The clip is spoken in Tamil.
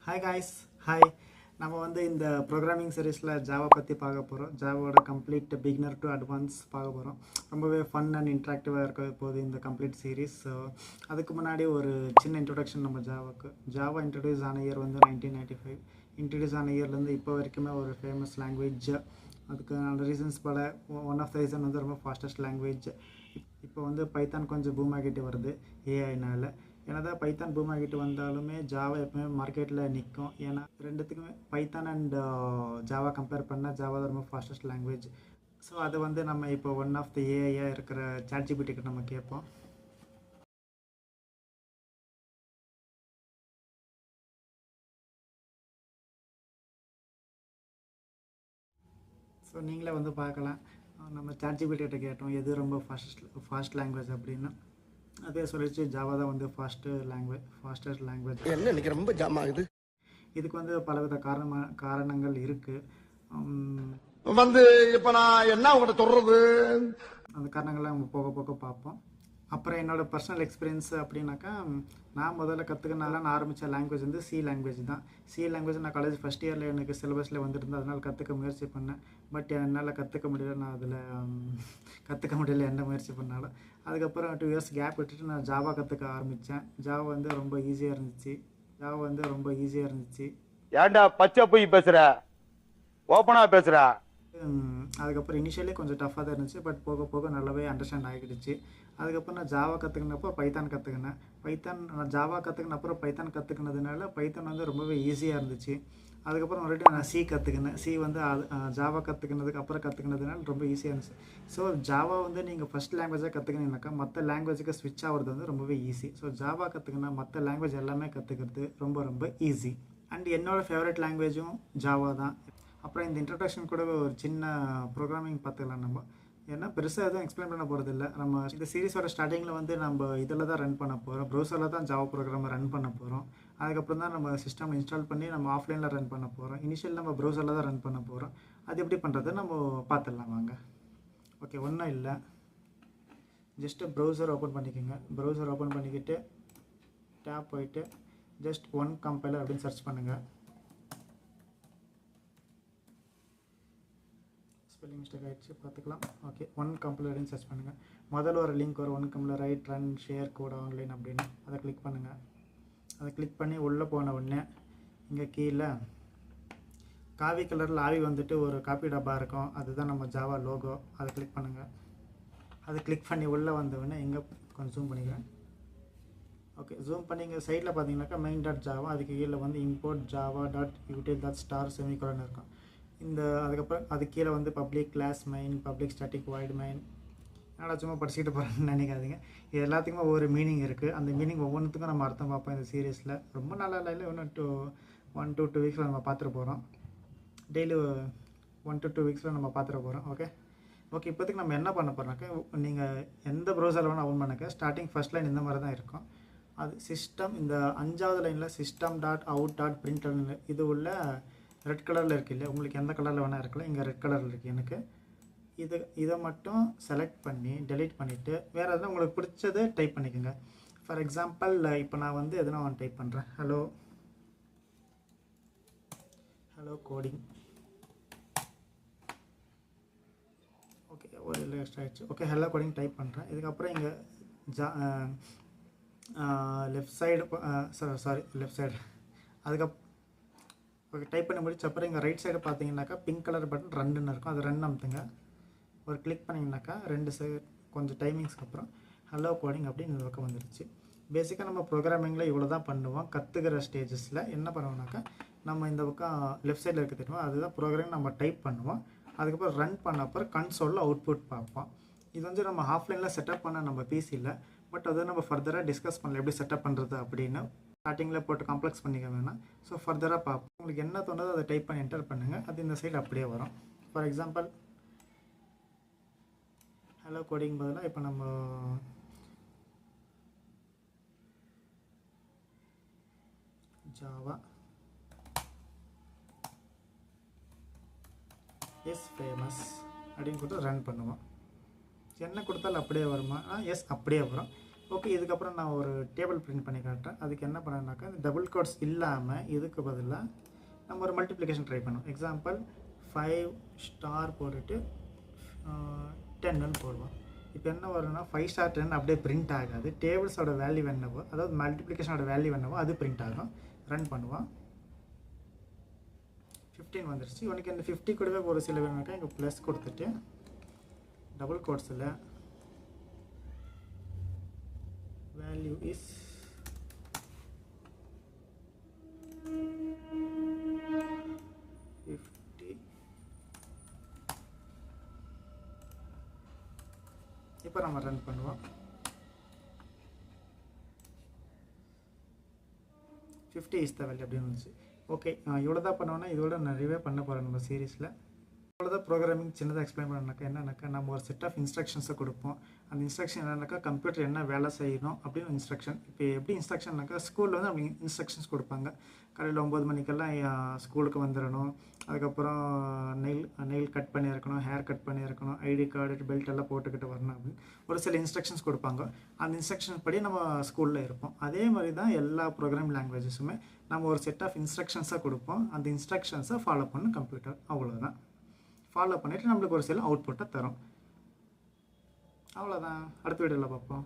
Hi guys, hi. நம்ம வந்து இந்த ப்ரோக்ராமிங் சீரீஸில் ஜாவா பற்றி பார்க்க போகிறோம். ஜாவாவோட கம்ப்ளீட் பிகினர் டு அட்வான்ஸ் பார்க்க போகிறோம். ரொம்பவே ஃபன் அண்ட் இன்ட்ராக்டிவாக இருக்க போகுது இந்த கம்ப்ளீட் சீரீஸ். ஸோ அதுக்கு முன்னாடி ஒரு சின்ன இன்ட்ரொடக்ஷன் நம்ம ஜாவாக்கு. ஜாவா இன்ட்ரடியூஸ் ஆன இயர் வந்து 1995. இன்ட்ரடியூஸ் ஆன இயர்லேருந்து இப்போ வரைக்குமே ஒரு ஃபேமஸ் லாங்குவேஜ். அதுக்கு ரீசன்ஸ் பல. ஒன் ஆஃப் த ரீசன் வந்து ரொம்ப ஃபாஸ்டஸ்ட் லாங்குவேஜ். இப்போ வந்து பைத்தான் கொஞ்சம் பூம் ஆகிட்டு வருது ஏஐனால். ஏன்னா பைத்தான் பூம் ஆகிட்டு வந்தாலுமே ஜாவா எப்பவுமே மார்க்கெட்டில் நிற்கும். ஏன்னா ரெண்டுத்துக்குமே பைத்தான் அண்ட் ஜாவா கம்பேர் பண்ணால் ஜாவா தான் ரொம்ப ஃபாஸ்டஸ்ட் லாங்குவேஜ். ஸோ அது வந்து நம்ம இப்போ ஒன் ஆஃப் த ஏஐயாக இருக்கிற ChatGPT கிட்ட நம்ம கேட்போம். ஸோ நீங்களே வந்து பார்க்கலாம், நம்ம ChatGPT கிட்ட கேட்டோம் எது ரொம்ப ஃபாஸ்ட் லாங்குவேஜ் அப்படின்னு. அதே சொல்லிச்சு ஜாவா தான் வந்து ஃபாஸ்டஸ்ட் லாங்குவேஜ். என்ன இன்னைக்கு ரொம்ப ஜாம் ஆகுது. இதுக்கு வந்து பலவித காரணங்கள் இருக்குது. வந்து இப்போ நான் என்ன உங்கள்கிட்ட சொல்றது, அந்த காரணங்கள்லாம் நம்ம போக போக பார்ப்போம். அப்புறம் என்னோடய பர்சனல் எக்ஸ்பீரியன்ஸ் அப்படின்னாக்கா, நான் முதல்ல கற்றுக்கனால நான் ஆரம்பித்த லாங்குவேஜ் வந்து சி லாங்குவேஜ் தான். சி லாங்குவேஜ் நான் காலேஜ் ஃபஸ்ட் இயரில் எனக்கு சிலபஸில் வந்துருந்தேன். அதனால் கற்றுக்க முயற்சி பண்ணேன். பட் என்னால் கற்றுக்க முடியல. நான் அதில் கற்றுக்க முடியல எந்த முயற்சி பண்ணாலும். அதுக்கப்புறம் 2 இயர்ஸ் கேப் விட்டுட்டு நான் ஜாவா கற்றுக்க ஆரம்பித்தேன். ஜாவா வந்து ரொம்ப ஈஸியாக இருந்துச்சு. ஏன்டா பச்சை போய் பேசுற, ஓப்பனா பேசுற. அதுக்கப்புறம் இனிஷியலி கொஞ்சம் டஃப்பாக தான் இருந்துச்சு. பட் போக போக நல்லாவே அண்டர்ஸ்டாண்ட் ஆகிடுச்சு. அதுக்கப்புறம் நான் ஜாவா கற்றுக்கினப்போ பைத்தான் கற்றுக்கினேன். நான் ஜாவா கற்றுக்கினப்புறம் பைத்தான் கற்றுக்கினதுனால பைத்தான் வந்து ரொம்பவே ஈஸியாக இருந்துச்சு. அதுக்கப்புறம் மறுபடியும் நான் சி கற்றுக்கினேன். சி வந்து ஜாவா கற்றுக்கினதுக்கு அப்புறம் கற்றுக்கினதுனால ரொம்ப ஈஸியாக இருந்துச்சு. ஸோ ஜாவா வந்து நீங்கள் ஃபஸ்ட் லாங்குவேஜாக கற்றுக்கினீங்கனாக்கா மற்ற லாங்குவேஜுக்கு ஸ்விட்ச் ஆகிறது வந்து ரொம்பவே ஈஸி. ஸோ ஜாவா கற்றுக்கினா மற்ற லாங்குவேஜ் எல்லாமே கற்றுக்கிறது ரொம்ப ஈஸி. அண்ட் என்னோடய ஃபேவரட் லாங்குவேஜும் ஜாவா தான். அப்புறம் இந்த இன்ட்ரடக்ஷன் கூட ஒரு சின்ன ப்ரோக்ராமிங் பார்த்துக்கலாம் நம்ம. ஏன்னா பெருசாக எதுவும் எக்ஸ்பிளைன் பண்ண போகிறது இல்லை. நம்ம இந்த சீரீஸோட ஸ்டார்டிங்கில் வந்து நம்ம இதில் தான் ரன் பண்ண போகிறோம். ப்ரௌசரில் தான் ஜாவா ப்ரோக்ராமை ரன் பண்ண போகிறோம். அதுக்கப்புறம் தான் நம்ம சிஸ்டம் இன்ஸ்டால் பண்ணி நம்ம ஆஃப்லைனில் ரன் பண்ண போகிறோம். இனிஷியல் நம்ம ப்ரௌசரில் தான் ரன் பண்ண போகிறோம். அது எப்படி பண்ணுறது நம்ம பார்த்துடலாம் வாங்க. ஓகே, ஒன்றும் இல்லை, ஜஸ்ட்டு ப்ரௌசர் ஓப்பன் பண்ணிக்கோங்க. ப்ரௌசர் ஓப்பன் பண்ணிக்கிட்டு டேப் போயிட்டு ஜஸ்ட் ஒன் கம்பைலர் அப்படின்னு சர்ச் பண்ணுங்கள். ஸ்பெல்லிங் மிஸ்டேக் ஆகிடுச்சு, பார்த்துக்கலாம். ஓகே, ஒன் கம்பைலர்னு சர்ச் பண்ணுங்கள். முதல்ல ஒரு லிங்க் வரும், one compiler write run share code online அப்படின்னு. அதை கிளிக் பண்ணுங்கள். அதை கிளிக் பண்ணி உள்ளே போன உடனே இங்கே கீழே காவி கலரில் ஆவி வந்துட்டு ஒரு காப்பி டப்பா இருக்கும். அதுதான் நம்ம ஜாவா லோகோ. அதை கிளிக் பண்ணுங்கள். அதை கிளிக் பண்ணி உள்ளே வந்தவுடனே இங்கே கொஞ்சம் ஜூம் பண்ணிக்கிறேன். ஓகே, ஜூம் பண்ணி இங்கே சைடில் பார்த்தீங்கன்னாக்கா மெயின் டாட் ஜாவா, அதுக்கு கீழே வந்து import java dot util dot star semicolon இருக்கும். அதுக்கப்புறம் அது கீழே வந்து public class main, public static void main. என்னடா சும்மா படிச்சுக்கிட்டு போகிறேன்னு நினைக்காதீங்க. இது எல்லாத்துக்குமே ஒவ்வொரு மீனிங் இருக்குது. அந்த மீனிங் ஒவ்வொன்றுத்துக்கும் நம்ம அர்த்தம் பார்ப்போம் இந்த சீரீஸில். ரொம்ப நல்லா இல்லை, இன்னும் 1 to 2 வீக்ஸில் நம்ம பார்த்துட்டு போகிறோம். டெய்லி 1 to 2 வீக்ஸில் நம்ம பார்த்துட்டு போகிறோம். ஓகே, இப்போதைக்கு நம்ம என்ன பண்ண போகிறோம்னாக்கா, நீங்கள் எந்த ப்ரௌசரில் வேணால் ஓப்பன் பண்ணாக்க ஸ்டார்டிங் ஃபஸ்ட் லைன் இந்த மாதிரி தான் இருக்கும். அது சிஸ்டம், இந்த 5வது லைனில் system dot out dot brindle இது உள்ள ரெட் கலரில் இருக்குது இல்லை, உங்களுக்கு எந்த கலரில் வேணால் இருக்கலாம். இங்கே ரெட் கலரில் இருக்குது. எனக்கு இதை மட்டும் செலக்ட் பண்ணி டெலீட் பண்ணிவிட்டு வேறு எதுனா உங்களுக்கு பிடிச்சதை டைப் பண்ணிக்கோங்க. ஃபார் எக்ஸாம்பிள் இப்போ நான் வந்து எதுனா ஒன்று டைப் பண்ணுறேன். Hello coding. ஓகே, ஒரு எக்ஸ்ட்ரா ஆகிடுச்சு. ஓகே, ஹலோ கோடிங் டைப் பண்ணுறேன். இதுக்கப்புறம் இங்கே லெஃப்ட் சைடு அதுக்கப்புறம் ஓகே டைப் பண்ணி முடிச்ச அப்புறம் இங்கே ரைட் சைடு பார்த்தீங்கன்னாக்கா பிங்க் கலர் பட்டன் ரன்னுன்னு இருக்கும். அது ரன் அமுத்துங்க. ஒரு கிளிக் பண்ணிங்கனாக்கா 2 சைடு கொஞ்சம் டைமிங்ஸ்க்கு அப்புறம் ஹலோ கோடிங் அப்படின்னு இந்த பக்கம் வந்துடுச்சு. பேசிக்காக நம்ம ப்ரோக்ராமிங்கில் இவ்வளோ தான் பண்ணுவோம். கற்றுக்கிற ஸ்டேஜஸில் என்ன பண்ணுவோம்னாக்கா, நம்ம இந்த பக்கம் லெஃப்ட் சைடில் இருக்க தெரியுமா, அதுதான் ப்ரோக்ராமிங் நம்ம டைப் பண்ணுவோம். அதுக்கப்புறம் ரன் பண்ண அப்புறம் கன்சோலில் அவுட்புட் பார்ப்போம். இது வந்து நம்ம ஆஃப்லைனில் செட்டப் பண்ண நம்ம பிசியில். பட் அதை நம்ம ஃபர்தராக டிஸ்கஸ் பண்ணல எப்படி செட்டப் பண்ணுறது அப்படின்னு. ஸ்டார்டிங்கில் போட்டு காம்ப்ளெக்ஸ் பண்ணிக்க வேணாம். ஸோ ஃபர்தராக பார்ப்போம். உங்களுக்கு என்ன தோணுதோ அதை டைப் பண்ணி என்டர் பண்ணுங்கள். அது இந்த சைடு அப்படியே வரும். ஃபார் எக்ஸாம்பிள் ஹலோ கோடிங் பதிலாக இப்போ நம்ம ஜாவா எஸ் ஃபேமஸ் அப்படின்னு கொடுத்து ரன் பண்ணுவோம். என்ன கொடுத்தாலும் அப்படியே வருமா? எஸ், அப்படியே வரும். ஓகே, இதுக்கப்புறம் நான் ஒரு டேபிள் பிரிண்ட் பண்ணி காட்டுறேன். அதுக்கு என்ன பண்ணேன்னாக்கா, இந்த டபுள் கோட்ஸ் இல்லாமல் இதுக்கு பதிலாக நம்ம ஒரு மல்டிப்ளிகேஷன் ட்ரை பண்ணுவோம். எக்ஸாம்பிள் 5 ஸ்டார் போட்டுட்டு 10ன்னு போடுவோம். இப்போ என்ன வரும்னா 5 ஸ்டார் 10 அப்படியே பிரிண்ட் ஆகாது. டேபிள்ஸோட வேல்யூ என்னவோ, அதாவது மல்டிப்ளிகேஷனோட வேல்யூ என்னவோ அது பிரிண்ட் ஆகும். ரன் பண்ணுவோம். 15 வந்துருச்சு. உனக்கு இந்த 50 கூடவே ஒரு சில வேணுனாக்கா இங்கே ப்ளஸ் கொடுத்துட்டு டபுள் கோட்ஸில் வேல்யூ இஸ் இப்போ நம்ம ரன் பண்ணுவோம். 50 இஸ் த வேல்யூ அப்படின்னு வந்துச்சு. ஓகே, இவ்வளோ தான் பண்ணுவோன்னா இதோட நிறையவே பண்ண போகிறோம் நம்ம சீரீஸில். அவ்வளோதான் ப்ரோக்ராமிங் சின்னதாக எக்ஸ்பிளைன் பண்ணாக்கா என்னன்னாக்கா, நம்ம ஒரு செட் ஆஃப் இன்ஸ்ட்ரக்ஷன்ஸை கொடுப்போம். அந்த இன்ஸ்ட்ரக்ஷன் என்னன்னாக்கா கம்ப்யூட்டர் என்ன வேலை செய்யணும் அப்படின்னு இன்ஸ்ட்ரக்ஷன். இப்போ எப்படி இன்ஸ்ட்ரக்ஷன்னாக்கா ஸ்கூலில் வந்து அப்படி இன்ஸ்ட்ரக்ஷன்ஸ் கொடுப்பாங்க. காலையில் 9 மணிக்கெல்லாம் ஸ்கூலுக்கு வந்துடணும். அதுக்கப்புறம் நெயில் கட் பண்ணி இருக்கணும், ஹேர் கட் பண்ணி இருக்கணும், ஐடி கார்டு பெல்ட் எல்லாம் போட்டுக்கிட்டு வரணும் அப்படின்னு ஒரு சில இன்ஸ்ட்ரக்ஷன்ஸ் கொடுப்பாங்க. அந்த இன்ஸ்ட்ரக்ஷன் படி நம்ம ஸ்கூலில் இருப்போம். அதே மாதிரி தான் எல்லா ப்ரோக்ராமிங் லாங்குவேஜஸுமே நம்ம ஒரு செட் ஆஃப் இன்ஸ்ட்ரக்ஷன்ஸாக கொடுப்போம். அந்த இன்ஸ்ட்ரக்ஷன்ஸை ஃபாலோ பண்ணும் கம்ப்யூட்டர். அவ்வளோதான். ஃபாலோ பண்ணிவிட்டு நம்மளுக்கு ஒரு சில அவுட்புட்டை தரும். அவ்வளோதான். அடுத்த வீடியோவில் பார்ப்போம்.